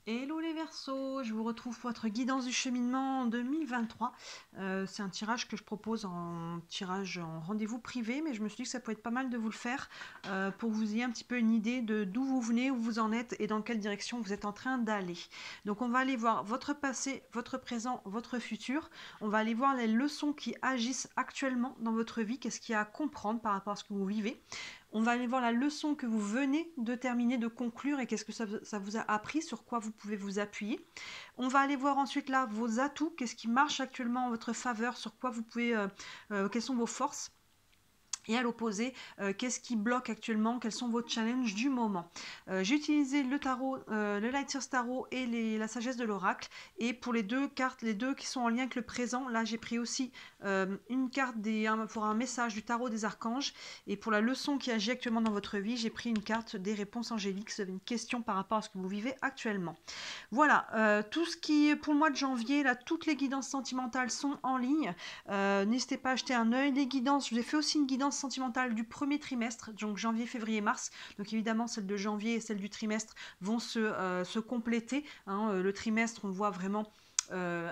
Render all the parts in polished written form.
Hello les Verseaux, je vous retrouve pour votre guidance du cheminement en 2023. C'est un tirage que je propose en tirage en rendez-vous privé, mais je me suis dit que ça peut être pas mal de vous le faire pour que vous ayez un petit peu une idée de d'où vous venez, où vous en êtes et dans quelle direction vous êtes en train d'aller. Donc on va aller voir votre passé, votre présent, votre futur. On va aller voir les leçons qui agissent actuellement dans votre vie, qu'est-ce qu'il y a à comprendre par rapport à ce que vous vivez. On va aller voir la leçon que vous venez de terminer, de conclure et qu'est-ce que ça vous a appris, sur quoi vous pouvez vous appuyer. On va aller voir ensuite là vos atouts, qu'est-ce qui marche actuellement en votre faveur, sur quoi vous pouvez, quelles sont vos forces. Et à l'opposé, qu'est-ce qui bloque actuellement, quels sont vos challenges du moment. J'ai utilisé le tarot, le Light Source Tarot et la sagesse de l'oracle. Et pour les deux cartes, les deux qui sont en lien avec le présent, là j'ai pris aussi une carte pour un message du tarot des archanges. Et pour la leçon qui agit actuellement dans votre vie, j'ai pris une carte des réponses angéliques. C'est une question par rapport à ce que vous vivez actuellement. Voilà, tout ce qui est pour le mois de janvier, là, toutes les guidances sentimentales sont en ligne. N'hésitez pas à jeter un œil. Les guidances, je vous ai fait aussi une guidance sentimentale du premier trimestre, donc janvier, février, mars. Donc évidemment, celle de janvier et celle du trimestre vont se compléter. Hein. Le trimestre, on voit vraiment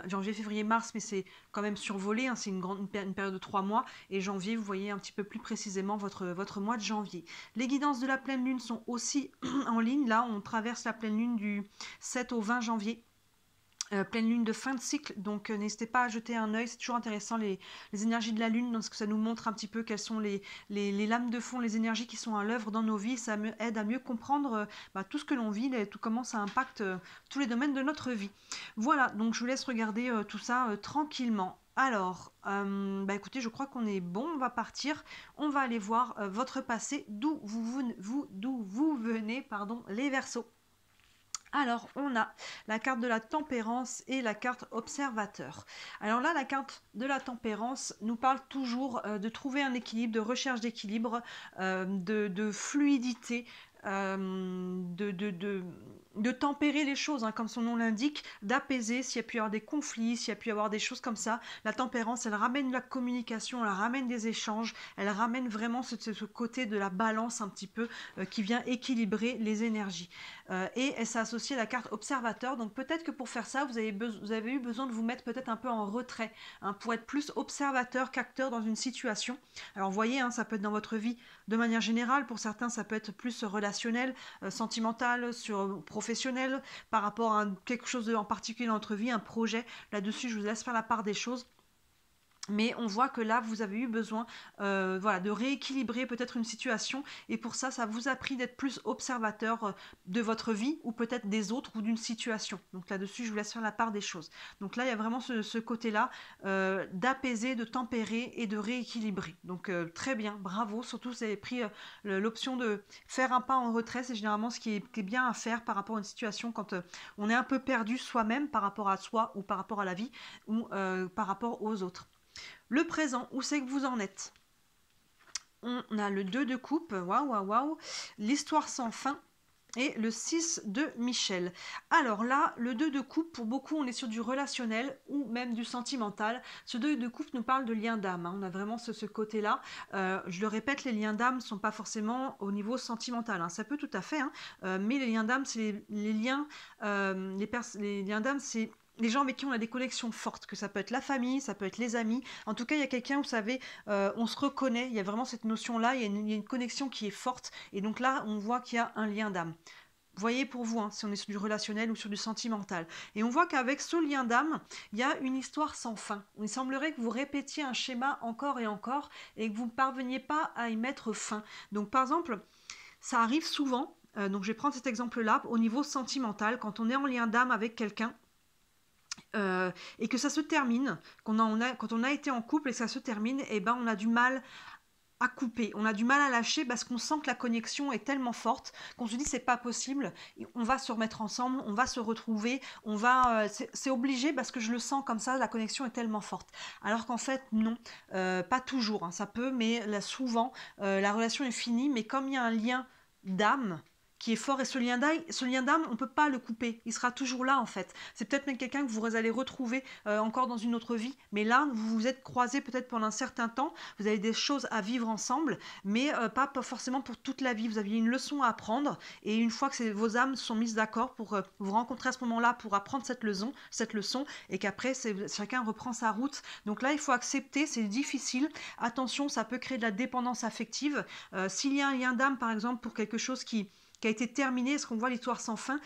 janvier, février, mars, mais c'est quand même survolé, hein, c'est une période de 3 mois, et janvier, vous voyez un petit peu plus précisément votre mois de janvier. Les guidances de la pleine lune sont aussi en ligne, là on traverse la pleine lune du 7 au 20 janvier. Pleine lune de fin de cycle, donc n'hésitez pas à jeter un œil, c'est toujours intéressant les énergies de la lune, parce que ça nous montre un petit peu quelles sont les lames de fond, les énergies qui sont à l'œuvre dans nos vies, ça aide à mieux comprendre tout ce que l'on vit, tout comment ça impacte tous les domaines de notre vie. Voilà, donc je vous laisse regarder tout ça tranquillement. Alors, écoutez, je crois qu'on est bon, on va partir, on va aller voir votre passé, d'où vous venez, pardon, les Verseaux. Alors, on a la carte de la tempérance et la carte observateur. Alors là, la carte de la tempérance nous parle toujours de trouver un équilibre, de recherche d'équilibre, de fluidité, de tempérer les choses, hein, comme son nom l'indique, d'apaiser s'il y a pu y avoir des conflits, s'il y a pu y avoir des choses comme ça. La tempérance, elle ramène la communication, elle ramène des échanges, elle ramène vraiment ce côté de la balance un petit peu qui vient équilibrer les énergies. Et elle s'est associée à la carte observateur, donc peut-être que pour faire ça, vous avez eu besoin de vous mettre peut-être un peu en retrait, hein, pour être plus observateur qu'acteur dans une situation. Alors vous voyez, hein, ça peut être dans votre vie de manière générale, pour certains ça peut être plus relationnel, sentimental, professionnel, par rapport à quelque chose en particulier dans votre vie, un projet. Là-dessus, je vous laisse faire la part des choses. Mais on voit que là, vous avez eu besoin voilà, de rééquilibrer peut-être une situation. Et pour ça, ça vous a pris d'être plus observateur de votre vie ou peut-être des autres ou d'une situation. Donc là-dessus, je vous laisse faire la part des choses. Donc là, il y a vraiment ce côté-là d'apaiser, de tempérer et de rééquilibrer. Donc très bien, bravo. Surtout, vous avez pris l'option de faire un pas en retrait. C'est généralement ce qui est bien à faire par rapport à une situation quand on est un peu perdu soi-même par rapport à soi ou par rapport à la vie ou par rapport aux autres. Le présent, où c'est que vous en êtes? On a le 2 de coupe, waouh, waouh, waouh, l'histoire sans fin et le 6 de Michel. Alors là, le 2 de coupe, pour beaucoup, on est sur du relationnel ou même du sentimental. Ce 2 de coupe nous parle de liens d'âme, hein. On a vraiment ce côté-là. Je le répète, les liens d'âme ne sont pas forcément au niveau sentimental, hein. Ça peut tout à fait, hein, mais les liens d'âme, c'est les liens, les liens d'âme, c'est les gens avec qui on a des connexions fortes, que ça peut être la famille, ça peut être les amis. En tout cas, il y a quelqu'un, vous savez, on se reconnaît, il y a vraiment cette notion-là, il y a une connexion qui est forte. Et donc là, on voit qu'il y a un lien d'âme. Vous voyez pour vous, hein, si on est sur du relationnel ou sur du sentimental. Et on voit qu'avec ce lien d'âme, il y a une histoire sans fin. Il semblerait que vous répétiez un schéma encore et encore et que vous ne parveniez pas à y mettre fin. Donc par exemple, ça arrive souvent, donc je vais prendre cet exemple-là, au niveau sentimental, quand on est en lien d'âme avec quelqu'un, et que ça se termine, quand on a été en couple et que ça se termine, et ben on a du mal à couper, on a du mal à lâcher parce qu'on sent que la connexion est tellement forte qu'on se dit c'est pas possible, on va se remettre ensemble, on va se retrouver, c'est obligé parce que je le sens comme ça, la connexion est tellement forte. Alors qu'en fait non, pas toujours, hein, ça peut, mais là, souvent la relation est finie, mais comme il y a un lien d'âme qui est fort. Et ce lien d'âme, on ne peut pas le couper. Il sera toujours là, en fait. C'est peut-être même quelqu'un que vous allez retrouver encore dans une autre vie. Mais là, vous vous êtes croisés peut-être pendant un certain temps. Vous avez des choses à vivre ensemble, mais pas forcément pour toute la vie. Vous aviez une leçon à apprendre. Et une fois que vos âmes sont mises d'accord pour vous rencontrer à ce moment-là, pour apprendre cette leçon, et qu'après, chacun reprend sa route. Donc là, il faut accepter, c'est difficile. Attention, ça peut créer de la dépendance affective. S'il y a un lien d'âme, par exemple, pour quelque chose qui a été terminé, est-ce qu'on voit l'histoire sans fin,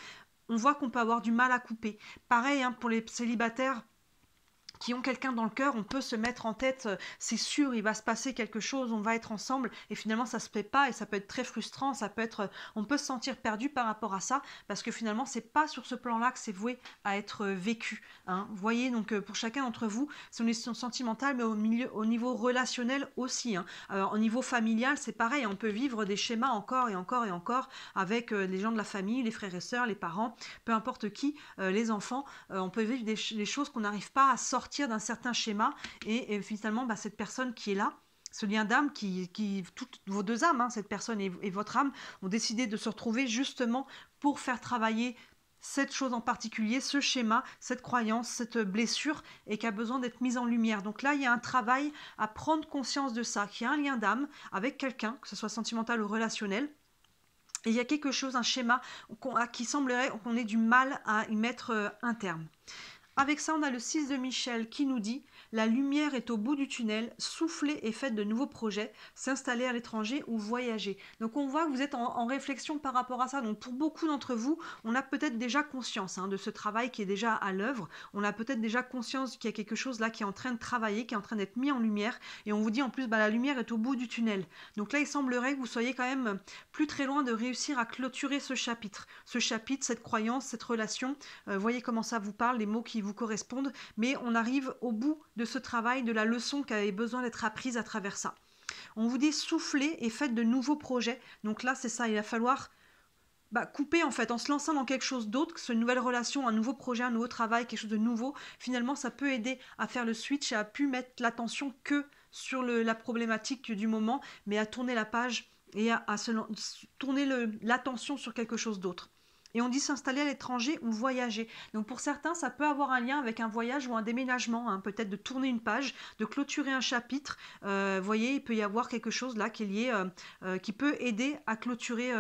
on voit qu'on peut avoir du mal à couper. Pareil, hein, pour les célibataires qui ont quelqu'un dans le cœur, on peut se mettre en tête, c'est sûr, il va se passer quelque chose, on va être ensemble, et finalement ça se fait pas, et ça peut être très frustrant, on peut se sentir perdu par rapport à ça, parce que finalement c'est pas sur ce plan-là que c'est voué à être vécu. Hein. Vous voyez, donc pour chacun d'entre vous, c'est une question sentimentale, mais au niveau relationnel aussi. Hein. Alors, au niveau familial, c'est pareil, on peut vivre des schémas encore et encore et encore avec les gens de la famille, les frères et sœurs, les parents, peu importe qui, les enfants, on peut vivre des choses qu'on n'arrive pas à sortir d'un certain schéma et finalement cette personne qui est là, ce lien d'âme toutes vos deux âmes, hein, cette personne et votre âme ont décidé de se retrouver justement pour faire travailler cette chose en particulier, ce schéma, cette croyance, cette blessure et qui a besoin d'être mise en lumière. Donc là, il y a un travail à prendre conscience de ça, qu'il y a un lien d'âme avec quelqu'un, que ce soit sentimental ou relationnel. Et il y a quelque chose, un schéma qui semblerait qu'on ait du mal à y mettre un terme. Avec ça, on a le 6 de Michel qui nous dit « La lumière est au bout du tunnel, soufflez et faites de nouveaux projets, s'installer à l'étranger ou voyager. » Donc on voit que vous êtes en réflexion par rapport à ça. Donc pour beaucoup d'entre vous, on a peut-être déjà conscience de ce travail qui est déjà à l'œuvre. On a peut-être déjà conscience qu'il y a quelque chose là qui est en train de travailler, qui est en train d'être mis en lumière. Et on vous dit en plus, la lumière est au bout du tunnel. Donc là, il semblerait que vous soyez quand même plus très loin de réussir à clôturer ce chapitre. Ce chapitre, cette croyance, cette relation. Voyez comment ça vous parle, les mots qui vous correspondent, mais on arrive au bout de ce travail, de la leçon qui avait besoin d'être apprise à travers ça. On vous dit soufflez et faites de nouveaux projets. Donc là, c'est ça, il va falloir couper en fait, en se lançant dans quelque chose d'autre, que ce une nouvelle relation, un nouveau projet, un nouveau travail, quelque chose de nouveau. Finalement, ça peut aider à faire le switch et à plus mettre l'attention que sur la problématique du moment, mais à tourner la page et à tourner l'attention sur quelque chose d'autre. Et on dit s'installer à l'étranger ou voyager. Donc pour certains, ça peut avoir un lien avec un voyage ou un déménagement, hein, peut-être de tourner une page, de clôturer un chapitre. Vous voyez, il peut y avoir quelque chose là qui est lié, qui peut aider à clôturer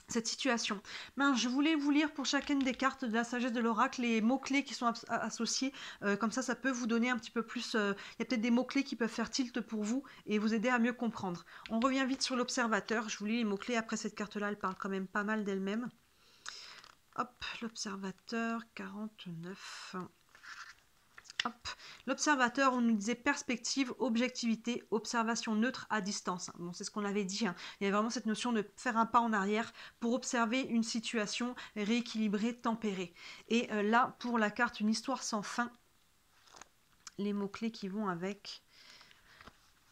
cette situation. Je voulais vous lire pour chacune des cartes de la sagesse de l'oracle les mots-clés qui sont associés. Comme ça peut vous donner un petit peu plus... Il y a peut-être des mots-clés qui peuvent faire tilt pour vous et vous aider à mieux comprendre. On revient vite sur l'observateur. Je vous lis les mots-clés. Après, cette carte-là, elle parle quand même pas mal d'elle-même. Hop, l'observateur, 49. Hop, l'observateur, on nous disait perspective, objectivité, observation neutre à distance. Bon, c'est ce qu'on avait dit. Hein. Il y a vraiment cette notion de faire un pas en arrière pour observer une situation rééquilibrée, tempérée. Et là, pour la carte une histoire sans fin, les mots-clés qui vont avec.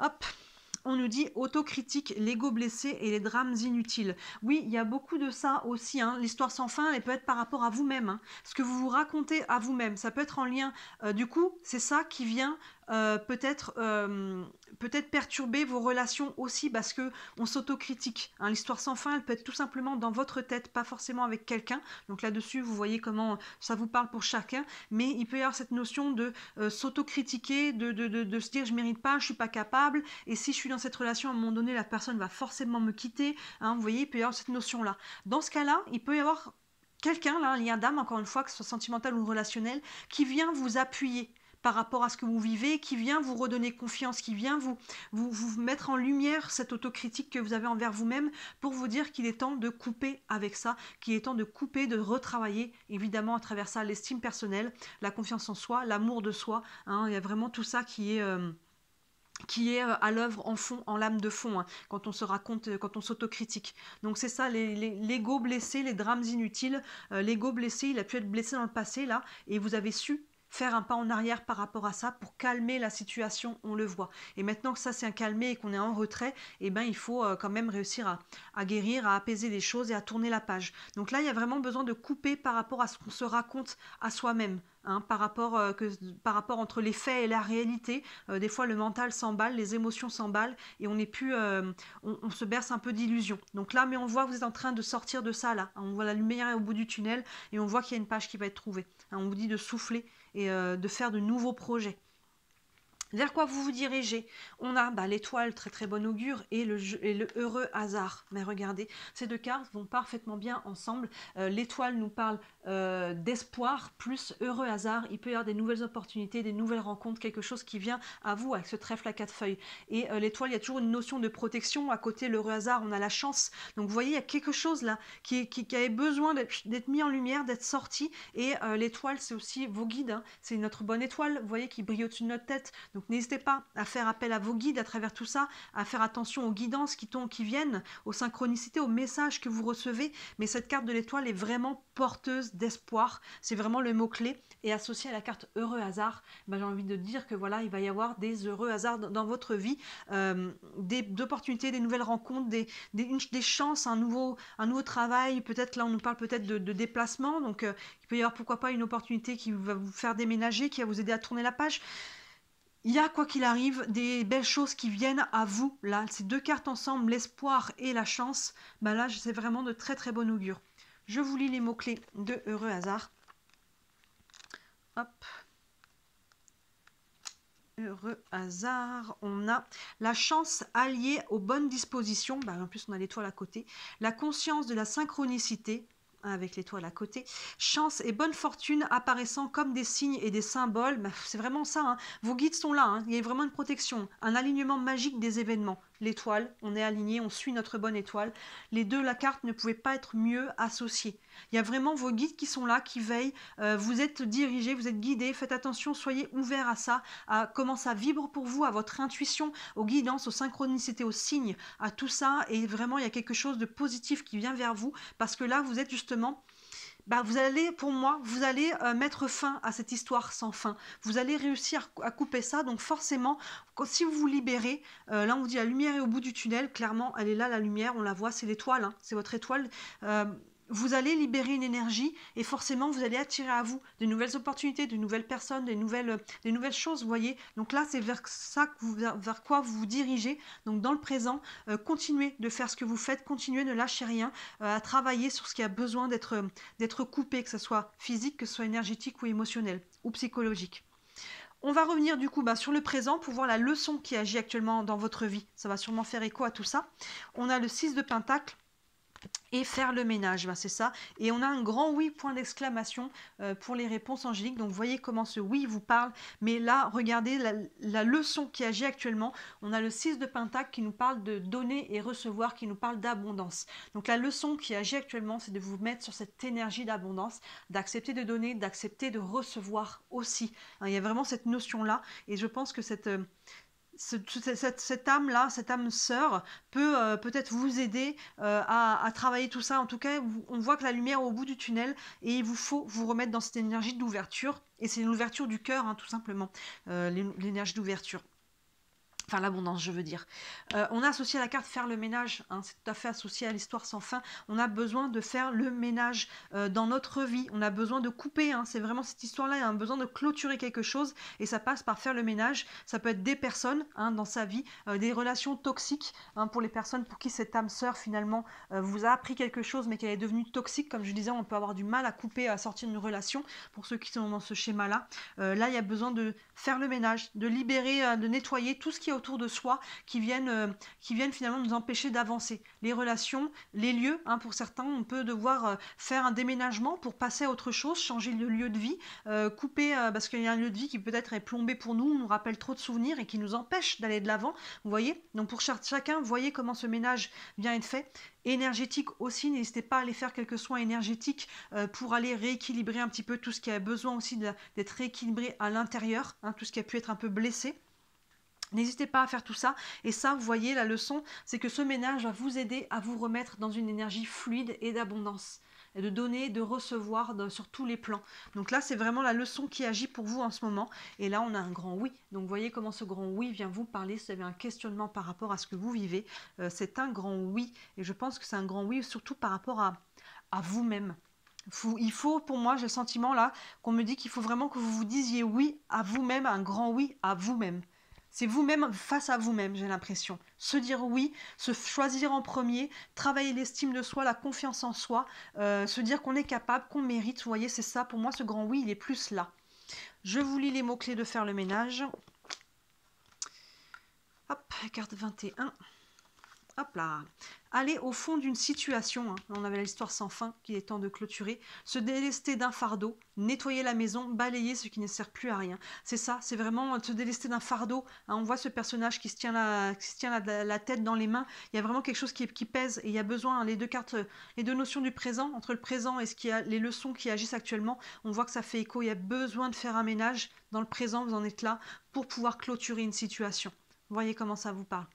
Hop, on nous dit autocritique, l'ego blessé et les drames inutiles. Oui, il y a beaucoup de ça aussi. Hein. L'histoire sans fin, elle peut être par rapport à vous-même. Hein. Ce que vous vous racontez à vous-même, ça peut être en lien. Du coup, c'est ça qui vient peut-être perturber vos relations aussi parce que on s'autocritique. Hein. L'histoire sans fin, elle peut être tout simplement dans votre tête, pas forcément avec quelqu'un. Donc là-dessus, vous voyez comment ça vous parle pour chacun. Mais il peut y avoir cette notion de s'autocritiquer, de se dire je mérite pas, je suis pas capable. Et si je suis dans cette relation, à un moment donné, la personne va forcément me quitter. Hein. Vous voyez, il peut y avoir cette notion-là. Dans ce cas-là, il peut y avoir quelqu'un, là, un lien d'âme, encore une fois, que ce soit sentimental ou relationnel, qui vient vous appuyer par rapport à ce que vous vivez, qui vient vous redonner confiance, qui vient vous mettre en lumière cette autocritique que vous avez envers vous-même pour vous dire qu'il est temps de couper avec ça, qu'il est temps de couper, de retravailler, évidemment à travers ça, l'estime personnelle, la confiance en soi, l'amour de soi. Hein, il y a vraiment tout ça qui est à l'œuvre en fond, en lame de fond, hein, quand on se raconte, quand on s'autocritique. Donc c'est ça, l'ego blessé, les drames inutiles. L'ego blessé, il a pu être blessé dans le passé, là, et vous avez su faire un pas en arrière par rapport à ça pour calmer la situation, on le voit. Et maintenant que ça c'est un calmé et qu'on est en retrait, eh ben, il faut quand même réussir à guérir, à apaiser les choses et à tourner la page. Donc là, il y a vraiment besoin de couper par rapport à ce qu'on se raconte à soi-même. hein, par rapport entre les faits et la réalité. Des fois, le mental s'emballe, les émotions s'emballent et on n'est plus, on se berce un peu d'illusions. Donc là, mais on voit que vous êtes en train de sortir de ça là. Hein, on voit la lumière au bout du tunnel et on voit qu'il y a une page qui va être trouvée. Hein, on vous dit de souffler et de faire de nouveaux projets. Vers quoi vous vous dirigez? On a l'étoile, très très bon augure, et le heureux hasard. Mais regardez, ces deux cartes vont parfaitement bien ensemble. L'étoile nous parle d'espoir, plus heureux hasard. Il peut y avoir des nouvelles opportunités, des nouvelles rencontres, quelque chose qui vient à vous avec ce trèfle à 4 feuilles. Et l'étoile, il y a toujours une notion de protection. À côté, l'heureux hasard, on a la chance. Donc vous voyez, il y a quelque chose là qui avait besoin d'être mis en lumière, d'être sorti. Et l'étoile, c'est aussi vos guides. Hein. C'est notre bonne étoile, vous voyez, qui brille au-dessus de notre tête. Donc n'hésitez pas à faire appel à vos guides à travers tout ça, à faire attention aux guidances qui viennent, aux synchronicités, aux messages que vous recevez. Mais cette carte de l'étoile est vraiment porteuse d'espoir. C'est vraiment le mot-clé. Et associé à la carte heureux hasard, j'ai envie de dire que voilà, il va y avoir des heureux hasards dans votre vie, des opportunités, des nouvelles rencontres, des chances, un nouveau travail. Peut-être là, on nous parle peut-être de déplacement. Donc il peut y avoir pourquoi pas une opportunité qui va vous faire déménager, qui va vous aider à tourner la page. Il y a, quoi qu'il arrive, des belles choses qui viennent à vous. Là, ces deux cartes ensemble, l'espoir et la chance, là, c'est vraiment de très très bon augure. Je vous lis les mots-clés de heureux hasard. Hop. Heureux hasard, on a la chance alliée aux bonnes dispositions. En plus, on a l'étoile à côté. La conscience de la synchronicité, avec l'étoile à côté, chance et bonne fortune apparaissant comme des signes et des symboles. C'est vraiment ça, hein. Vos guides sont là, hein. Il y a vraiment une protection, un alignement magique des événements. L'étoile, on est aligné, on suit notre bonne étoile. Les deux, la carte ne pouvait pas être mieux associée. Il y a vraiment vos guides qui sont là, qui veillent. Vous êtes dirigés, vous êtes guidés. Faites attention, soyez ouverts à ça, à comment ça vibre pour vous, à votre intuition, aux guidances, aux synchronicités, aux signes, à tout ça. Et vraiment, il y a quelque chose de positif qui vient vers vous parce que là, vous êtes justement vous allez, pour moi, vous allez mettre fin à cette histoire sans fin. Vous allez réussir à couper ça. Donc forcément, si vous vous libérez, là on vous dit la lumière est au bout du tunnel. Clairement, elle est là, la lumière, on la voit, c'est l'étoile, hein, c'est votre étoile. Vous allez libérer une énergie et forcément vous allez attirer à vous de nouvelles opportunités, de nouvelles personnes, des nouvelles choses, vous voyez. Donc là, c'est vers ça vers quoi vous vous dirigez. Donc dans le présent, continuez de faire ce que vous faites, continuez, ne lâchez rien, à travailler sur ce qui a besoin d'être coupé, que ce soit physique, que ce soit énergétique ou émotionnel ou psychologique. On va revenir du coup sur le présent pour voir la leçon qui agit actuellement dans votre vie. Ça va sûrement faire écho à tout ça. On a le 6 de Pentacle. Et faire le ménage, c'est ça. Et on a un grand oui, point d'exclamation pour les réponses angéliques. Donc vous voyez comment ce oui vous parle. Mais là, regardez la leçon qui agit actuellement. On a le 6 de Pentacle qui nous parle de donner et recevoir, qui nous parle d'abondance. Donc la leçon qui agit actuellement, c'est de vous mettre sur cette énergie d'abondance, d'accepter de donner, d'accepter de recevoir aussi. Il y a vraiment cette notion-là. Et je pense que cette âme-là, cette âme sœur peut peut-être vous aider à travailler tout ça. En tout cas, on voit que la lumière est au bout du tunnel et il vous faut vous remettre dans cette énergie d'ouverture. Et c'est l'ouverture du cœur, hein, tout simplement, l'énergie d'ouverture. Enfin, l'abondance, je veux dire. On a associé à la carte faire le ménage, hein, c'est tout à fait associé à l'histoire sans fin. On a besoin de faire le ménage dans notre vie. On a besoin de couper, hein, c'est vraiment cette histoire-là. Il y a un besoin de clôturer quelque chose et ça passe par faire le ménage. Ça peut être des personnes dans sa vie, des relations toxiques pour les personnes pour qui cette âme sœur finalement vous a appris quelque chose mais qu'elle est devenue toxique. Comme je disais, on peut avoir du mal à couper, à sortir d'une relation pour ceux qui sont dans ce schéma-là. Là, il y a besoin de faire le ménage, de libérer, de nettoyer tout ce qui est autour de soi qui viennent finalement nous empêcher d'avancer. Les relations, les lieux, pour certains, on peut devoir faire un déménagement pour passer à autre chose, changer de lieu de vie, couper, parce qu'il y a un lieu de vie qui peut-être est plombé pour nous, nous rappelle trop de souvenirs et qui nous empêche d'aller de l'avant, vous voyez. Donc pour chacun, vous voyez comment ce ménage vient être fait. Énergétique aussi, n'hésitez pas à aller faire quelques soins énergétiques pour aller rééquilibrer un petit peu tout ce qui a besoin aussi d'être rééquilibré à l'intérieur, tout ce qui a pu être un peu blessé. N'hésitez pas à faire tout ça. Et ça, vous voyez, la leçon, c'est que ce ménage va vous aider à vous remettre dans une énergie fluide et d'abondance. Et de donner, de recevoir sur tous les plans. Donc là, c'est vraiment la leçon qui agit pour vous en ce moment. Et là, on a un grand oui. Donc, vous voyez comment ce grand oui vient vous parler. Si vous avez un questionnement par rapport à ce que vous vivez, c'est un grand oui. Et je pense que c'est un grand oui surtout par rapport à vous-même. Il faut, pour moi, j'ai le sentiment là, qu'on me dit qu'il faut vraiment que vous vous disiez oui à vous-même, un grand oui à vous-même. C'est vous-même face à vous-même, j'ai l'impression. Se dire oui, se choisir en premier, travailler l'estime de soi, la confiance en soi, se dire qu'on est capable, qu'on mérite. Vous voyez, c'est ça. Pour moi, ce grand oui, il est plus là. Je vous lis les mots-clés de faire le ménage. Hop, carte 21. Hop là. Aller au fond d'une situation, hein. On avait l'histoire sans fin qu'il est temps de clôturer, se délester d'un fardeau, nettoyer la maison, balayer ce qui ne sert plus à rien. C'est ça, c'est vraiment se délester d'un fardeau, hein. On voit ce personnage qui se tient la tête dans les mains, il y a vraiment quelque chose qui pèse et il y a besoin, hein, les deux cartes, les deux notions du présent, entre le présent et les leçons qui agissent actuellement, on voit que ça fait écho, il y a besoin de faire un ménage dans le présent, vous en êtes là, pour pouvoir clôturer une situation. Voyez comment ça vous parle.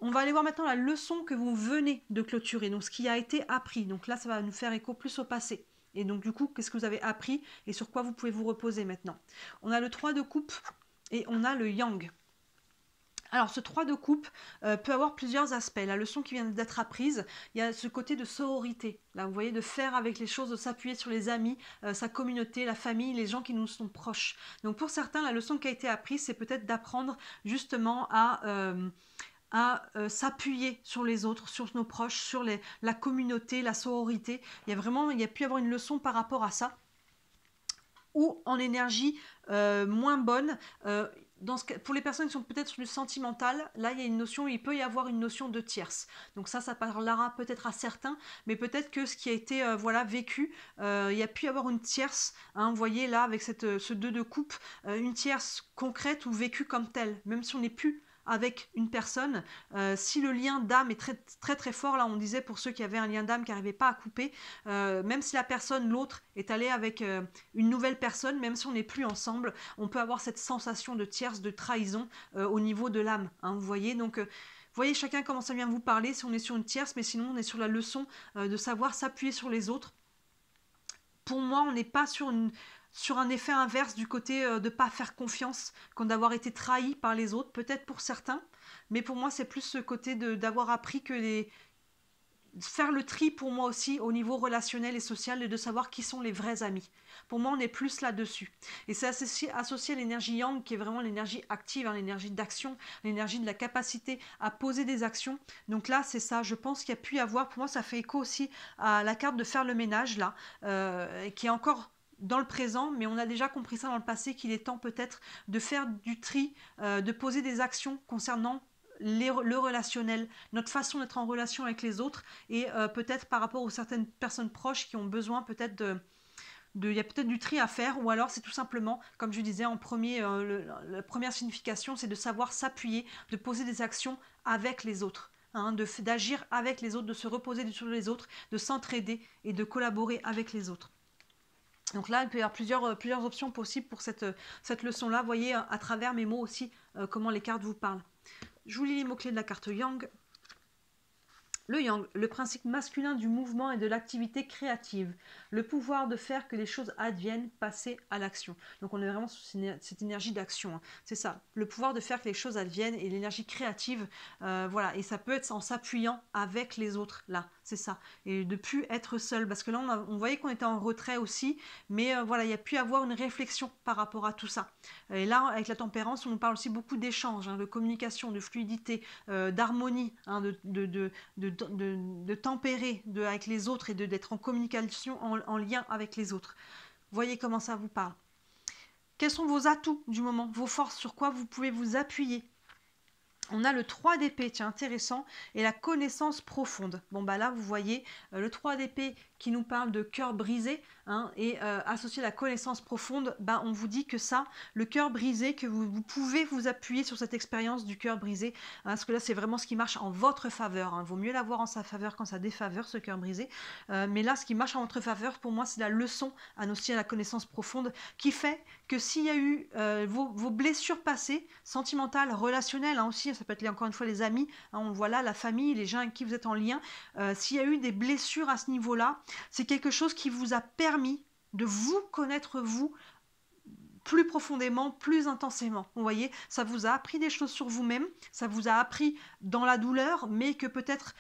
On va aller voir maintenant la leçon que vous venez de clôturer, donc ce qui a été appris. Donc là, ça va nous faire écho plus au passé. Et donc du coup, qu'est-ce que vous avez appris et sur quoi vous pouvez vous reposer maintenant? On a le 3 de coupe et on a le yang. Alors ce 3 de coupe peut avoir plusieurs aspects. La leçon qui vient d'être apprise, il y a ce côté de sororité. Là, vous voyez, de faire avec les choses, de s'appuyer sur les amis, sa communauté, la famille, les gens qui nous sont proches. Donc pour certains, la leçon qui a été apprise, c'est peut-être d'apprendre justement à s'appuyer sur les autres, sur nos proches, sur la communauté, la sororité. Il y a pu y avoir une leçon par rapport à ça. Ou en énergie moins bonne, pour les personnes qui sont peut-être sur du sentimental, là il y a une notion, il peut y avoir une notion de tierce. Donc ça parlera peut-être à certains, mais peut-être que ce qui a été voilà, vécu, il y a pu y avoir une tierce, hein, vous voyez là avec ce 2 de coupe, une tierce concrète ou vécue comme telle, même si on n'est plus avec une personne, si le lien d'âme est très, très très fort, là on disait pour ceux qui avaient un lien d'âme qui n'arrivaient pas à couper, même si la personne, l'autre, est allée avec une nouvelle personne, même si on n'est plus ensemble, on peut avoir cette sensation de tierce, de trahison au niveau de l'âme, hein, vous voyez, donc vous voyez chacun comment ça vient vous parler, si on est sur une tierce, mais sinon on est sur la leçon de savoir s'appuyer sur les autres. Pour moi, on n'est pas sur un effet inverse du côté de ne pas faire confiance, d'avoir été trahi par les autres, peut-être pour certains, mais pour moi c'est plus ce côté d'avoir appris que faire le tri pour moi aussi au niveau relationnel et social et de savoir qui sont les vrais amis. Pour moi on est plus là-dessus. Et c'est associé à l'énergie yang qui est vraiment l'énergie active, hein, l'énergie d'action, l'énergie de la capacité à poser des actions. Donc là c'est ça, je pense qu'il y a pu y avoir, pour moi ça fait écho aussi à la carte de faire le ménage là, qui est encore dans le présent, mais on a déjà compris ça dans le passé, qu'il est temps peut-être de faire du tri, de poser des actions concernant le relationnel, notre façon d'être en relation avec les autres, et peut-être par rapport aux certaines personnes proches qui ont besoin peut-être il y a peut-être du tri à faire, ou alors c'est tout simplement, comme je disais en premier, la première signification, c'est de savoir s'appuyer, de poser des actions avec les autres. Hein, d'agir avec les autres, de se reposer sur les autres, de s'entraider et de collaborer avec les autres. Donc là, il peut y avoir plusieurs options possibles pour cette leçon-là. Vous voyez à travers mes mots aussi comment les cartes vous parlent. Je vous lis les mots-clés de la carte Yang. Le yang, le principe masculin du mouvement et de l'activité créative, le pouvoir de faire que les choses adviennent, passer à l'action. Donc on est vraiment sur cette énergie d'action, hein. C'est ça, le pouvoir de faire que les choses adviennent et l'énergie créative, voilà, et ça peut être en s'appuyant avec les autres, là, c'est ça, et de plus être seul, parce que là on voyait qu'on était en retrait aussi, mais voilà, il y a pu avoir une réflexion par rapport à tout ça. Et là, avec la tempérance, on nous parle aussi beaucoup d'échanges, hein, de communication, de fluidité, d'harmonie, hein, de tempérer avec les autres et d'être en communication, en lien avec les autres. Voyez comment ça vous parle. Quels sont vos atouts du moment, vos forces, sur quoi vous pouvez vous appuyer? On a le 3 d'épée, tiens, intéressant, et la connaissance profonde. Bon, bah là, vous voyez, le 3 d'épée qui nous parle de cœur brisé, hein, et associé à la connaissance profonde, bah, on vous dit que ça, le cœur brisé, que vous pouvez vous appuyer sur cette expérience du cœur brisé, hein, parce que là, c'est vraiment ce qui marche en votre faveur. Il vaut mieux l'avoir en sa faveur qu'en sa défaveur, ce cœur brisé. Mais là, ce qui marche en votre faveur, pour moi, c'est la leçon associée à la connaissance profonde, qui fait que s'il y a eu vos blessures passées, sentimentales, relationnelles, hein, aussi, ça peut être encore une fois les amis, hein, on le voit là, la famille, les gens avec qui vous êtes en lien, s'il y a eu des blessures à ce niveau-là, c'est quelque chose qui vous a permis de vous connaître, vous, plus profondément, plus intensément. Vous voyez, ça vous a appris des choses sur vous-même, ça vous a appris dans la douleur, mais que peut-être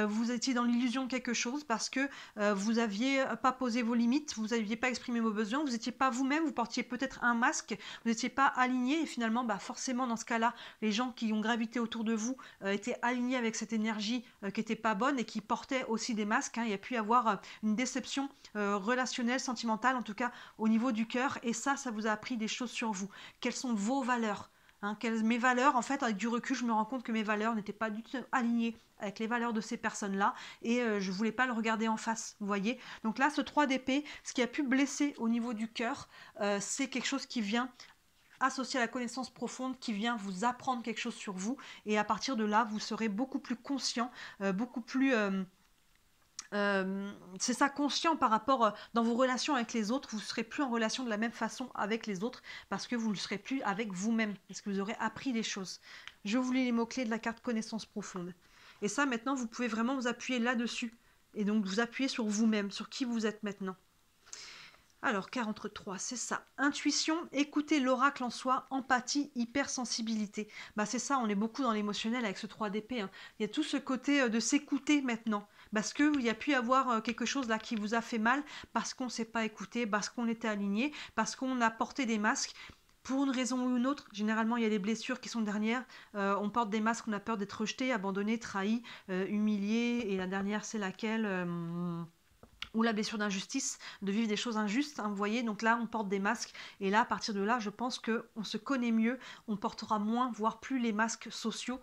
vous étiez dans l'illusion de quelque chose parce que vous n'aviez pas posé vos limites, vous n'aviez pas exprimé vos besoins, vous n'étiez pas vous-même, vous portiez peut-être un masque, vous n'étiez pas aligné et finalement, forcément dans ce cas-là, les gens qui ont gravité autour de vous étaient alignés avec cette énergie qui n'était pas bonne et qui portait aussi des masques. Il y a pu y avoir une déception relationnelle, sentimentale, en tout cas au niveau du cœur, et ça vous a appris des choses sur vous. Quelles sont vos valeurs? Mes valeurs, en fait, avec du recul, je me rends compte que mes valeurs n'étaient pas du tout alignées avec les valeurs de ces personnes-là, et je voulais pas le regarder en face, vous voyez. Donc là, ce 3 d'épée, ce qui a pu blesser au niveau du cœur, c'est quelque chose qui vient associé à la connaissance profonde, qui vient vous apprendre quelque chose sur vous, et à partir de là, vous serez beaucoup plus conscient, beaucoup plus... c'est ça, conscient par rapport dans vos relations avec les autres, vous ne serez plus en relation de la même façon avec les autres parce que vous ne serez plus avec vous-même, parce que vous aurez appris des choses. Je vous lis les mots-clés de la carte connaissance profonde. Et ça, maintenant, vous pouvez vraiment vous appuyer là-dessus. Et donc, vous appuyer sur vous-même, sur qui vous êtes maintenant. Alors, 43, c'est ça. Intuition, écouter l'oracle en soi, empathie, hypersensibilité. C'est ça, on est beaucoup dans l'émotionnel avec ce 3 d'épée. Il y a tout ce côté de s'écouter maintenant. Parce qu'il y a pu y avoir quelque chose là qui vous a fait mal, parce qu'on ne s'est pas écouté, parce qu'on était aligné, parce qu'on a porté des masques. Pour une raison ou une autre, généralement il y a des blessures qui sont dernières. On porte des masques, on a peur d'être rejeté, abandonné, trahi, humilié. Et la dernière, c'est laquelle ou la blessure d'injustice, de vivre des choses injustes, vous voyez, donc là on porte des masques, et là à partir de là je pense qu'on se connaît mieux, on portera moins, voire plus les masques sociaux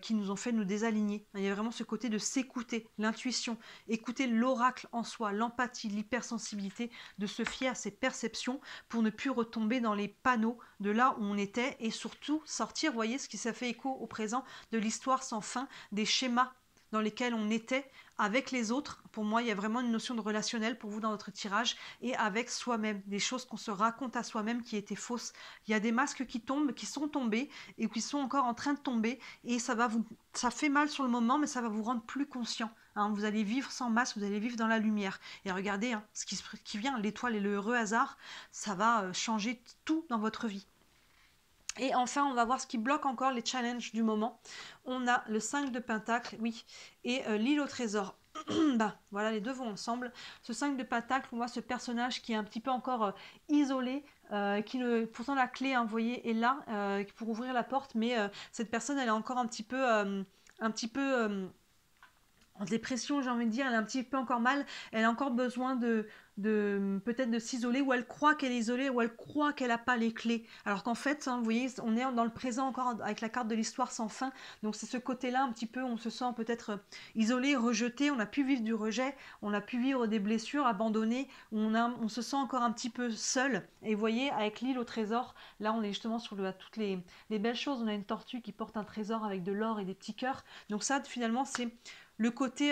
qui nous ont fait nous désaligner. Il y a vraiment ce côté de s'écouter, l'intuition, écouter l'oracle en soi, l'empathie, l'hypersensibilité, de se fier à ses perceptions pour ne plus retomber dans les panneaux de là où on était, et surtout sortir, vous voyez, ce qui ça fait écho au présent, de l'histoire sans fin, des schémas dans lesquels on était avec les autres. Pour moi, il y a vraiment une notion de relationnel pour vous dans votre tirage, et avec soi-même, des choses qu'on se raconte à soi-même qui étaient fausses. Il y a des masques qui tombent, qui sont tombés et qui sont encore en train de tomber, et ça fait mal sur le moment, mais ça va vous rendre plus conscient. Vous allez vivre sans masque, vous allez vivre dans la lumière. Et regardez, ce qui vient, l'étoile et le heureux hasard, ça va changer tout dans votre vie. Et enfin, on va voir ce qui bloque encore les challenges du moment. On a le 5 de Pentacle, oui, et l'île au trésor. Voilà, les deux vont ensemble. Ce 5 de Pentacle, on voit ce personnage qui est un petit peu encore isolé, pourtant la clé, vous voyez, est là pour ouvrir la porte, mais cette personne, elle est encore un petit peu en dépression, j'ai envie de dire, elle a un petit peu encore mal, elle a encore besoin peut-être de s'isoler, ou elle croit qu'elle est isolée, ou elle croit qu'elle n'a pas les clés. Alors qu'en fait, vous voyez, on est dans le présent encore avec la carte de l'histoire sans fin, donc c'est ce côté-là un petit peu, on se sent peut-être isolé, rejeté, on a pu vivre du rejet, on a pu vivre des blessures, abandonné, on se sent encore un petit peu seul. Et vous voyez, avec l'île au trésor, là on est justement sur toutes les belles choses, on a une tortue qui porte un trésor avec de l'or et des petits cœurs, donc ça finalement c'est le côté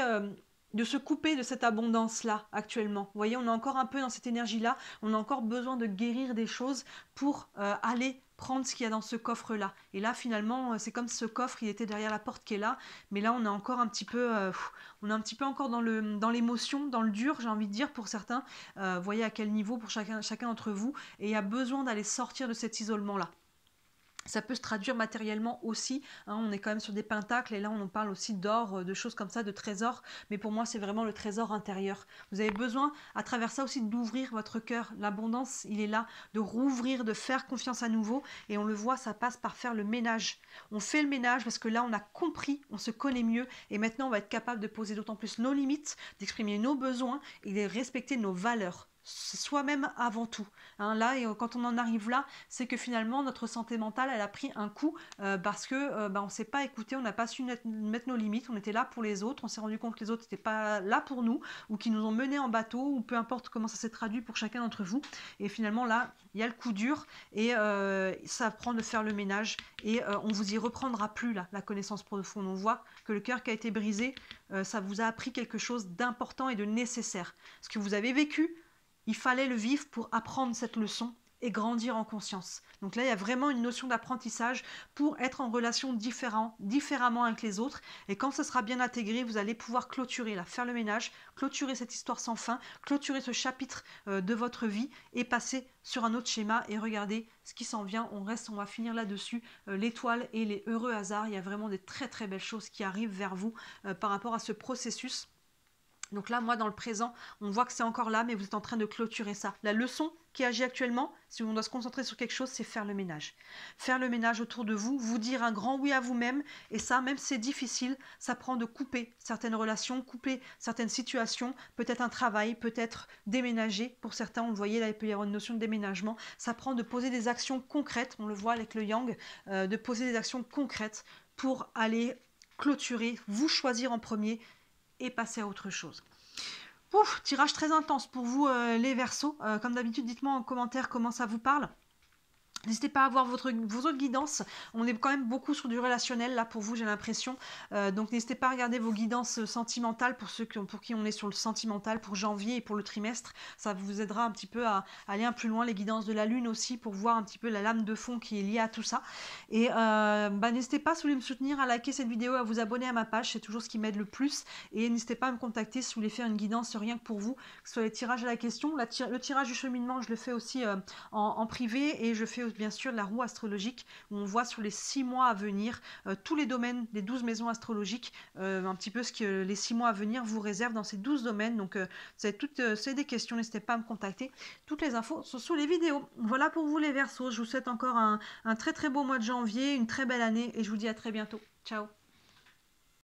de se couper de cette abondance-là actuellement. Vous voyez, on est encore un peu dans cette énergie-là, on a encore besoin de guérir des choses pour aller prendre ce qu'il y a dans ce coffre-là. Et là, finalement, c'est comme ce coffre, il était derrière la porte qui est là, mais là, on est encore un petit peu, encore dans l'émotion, dans le dur, j'ai envie de dire, pour certains. Vous voyez à quel niveau pour chacun d'entre vous, et il y a besoin d'aller sortir de cet isolement-là. Ça peut se traduire matériellement aussi, on est quand même sur des pentacles, et là on en parle aussi d'or, de choses comme ça, de trésors, mais pour moi c'est vraiment le trésor intérieur. Vous avez besoin à travers ça aussi d'ouvrir votre cœur, l'abondance il est là, de rouvrir, de faire confiance à nouveau, et on le voit, ça passe par faire le ménage. On fait le ménage parce que là on a compris, on se connaît mieux, et maintenant on va être capable de poser d'autant plus nos limites, d'exprimer nos besoins et de respecter nos valeurs. Soi-même avant tout. Là, et quand on en arrive là, c'est que finalement notre santé mentale, elle a pris un coup parce que on ne s'est pas écouté, on n'a pas su mettre nos limites, on était là pour les autres, on s'est rendu compte que les autres n'étaient pas là pour nous, ou qui nous ont menés en bateau, ou peu importe comment ça s'est traduit pour chacun d'entre vous. Et finalement là, il y a le coup dur, et ça prend de faire le ménage, et on vous y reprendra plus là, la connaissance profonde. On voit que le cœur qui a été brisé, ça vous a appris quelque chose d'important et de nécessaire. Ce que vous avez vécu, il fallait le vivre pour apprendre cette leçon, et grandir en conscience. Donc là, il y a vraiment une notion d'apprentissage pour être en relation différemment avec les autres. Et quand ce sera bien intégré, vous allez pouvoir clôturer, là, faire le ménage, clôturer cette histoire sans fin, clôturer ce chapitre de votre vie et passer sur un autre schéma et regarder ce qui s'en vient. On va finir là-dessus. L'étoile et les heureux hasards, il y a vraiment des très très belles choses qui arrivent vers vous par rapport à ce processus. Donc là, moi, dans le présent, on voit que c'est encore là, mais vous êtes en train de clôturer ça. La leçon qui agit actuellement, si on doit se concentrer sur quelque chose, c'est faire le ménage. Faire le ménage autour de vous, vous dire un grand oui à vous-même. Et ça, même si c'est difficile, ça prend de couper certaines relations, couper certaines situations, peut-être un travail, peut-être déménager. Pour certains, on le voyait, là, il peut y avoir une notion de déménagement. Ça prend de poser des actions concrètes, on le voit avec le yang, de poser des actions concrètes pour aller clôturer, vous choisir en premier et passer à autre chose. Ouf, tirage très intense pour vous les Verseaux. Comme d'habitude, dites-moi en commentaire comment ça vous parle. N'hésitez pas à voir vos autres guidances. On est quand même beaucoup sur du relationnel là pour vous, j'ai l'impression. Donc n'hésitez pas à regarder vos guidances sentimentales pour qui on est sur le sentimental pour janvier et pour le trimestre. Ça vous aidera un petit peu à aller un peu plus loin. Les guidances de la lune aussi pour voir un petit peu la lame de fond qui est liée à tout ça. Et n'hésitez pas si vous voulez me soutenir à liker cette vidéo, à vous abonner à ma page. C'est toujours ce qui m'aide le plus. Et n'hésitez pas à me contacter si vous voulez faire une guidance rien que pour vous, que ce soit les tirages à la question. Le tirage du cheminement, je le fais aussi en privé et je fais bien sûr de la roue astrologique où on voit sur les 6 mois à venir tous les domaines des 12 maisons astrologiques, un petit peu ce que les 6 mois à venir vous réservent dans ces 12 domaines. Donc c'est des questions, n'hésitez pas à me contacter. Toutes les infos sont sous les vidéos. Voilà pour vous les Verseaux, je vous souhaite encore un très très beau mois de janvier, une très belle année et je vous dis à très bientôt. Ciao.